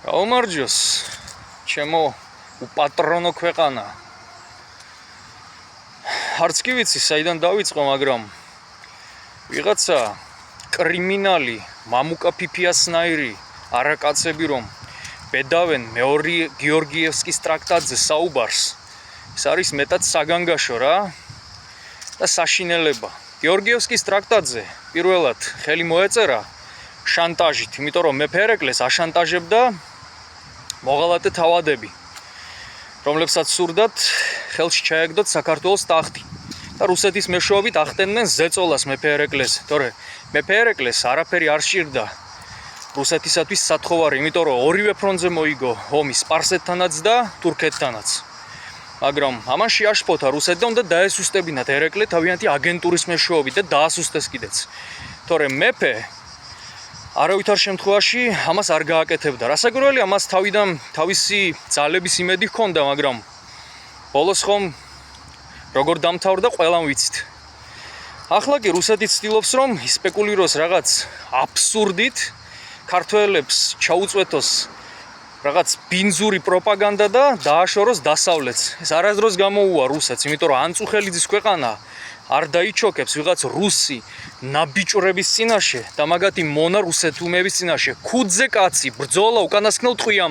გაუმარჯოს, ჩემო უპატრონო ქვეყანა. არც კი ვიცი, საიდან დავიწყო, მაგრამ ვიღაცა კრიმინალი, მამუკა ფიფიასნაირი არაკაცები რომ ბედავენ მეორე გიორგიევსკის ტრაქტატზე საუბარს. ეს არის მეტად საგანგაშო რა და საშინელება. გიორგიევსკის ტრაქტატზე პირველად ხელი მოეწერა შანტაჟით, იმიტომ რომ მეფე ერეკლეს აშანტაჟებდა მოღალატე თავადები, რომლებსაც სურდათ ხელში ჩაეგდოთ საქართველოს ტახტი და რუსეთის მეშვეობით ახდენდნენ ზეწოლას მეფე ერეკლეს. თორე მეფე ერეკლეს არაფერი არ სჭირდა რუსეთისათვის სათხოვარი, იმიტომ რომ ორივე ფრონტზე მოიგო ომი სპარსეთთანაც და თურქეთთანაც. მაგრამ ამან შეაშფოთა რუსეთი და უნდა დაესუსტებინათ ერეკლე თავიანთი აგენტურის მეშვეობით და დაასუსტეს კიდეც. თორე მეფე არავითარ შემთხვევაში ამას არ გააკეთებდა. რასაკვირველია, მას თავიდან თავისი ძალების იმედი ჰქონდა, მაგრამ ბოლოს ხომ როგორ დამთავრდა ყველამ ვიცით. ახლა კი რუსეთი ცდილობს რომ ისპეკულიროს რაღაც აბსურდით, ქართველებს ჩაუწვეთოს რაღაც ბინძური პროპაგანდა და დააშოროს დასავლეთს. ეს არასდროს გამოუვა რუსეთს, იმიტომ რომ ანწუხელიძის ქვეყანა არ დაიჩოქებს ვიღაც რუსი ნაბიჭრების წინაშე და მაგათი მონა რუსეთუმების წინაშე. ქუდზე კაცი ბრძოლა უკანასკნელ ტყვიამდე.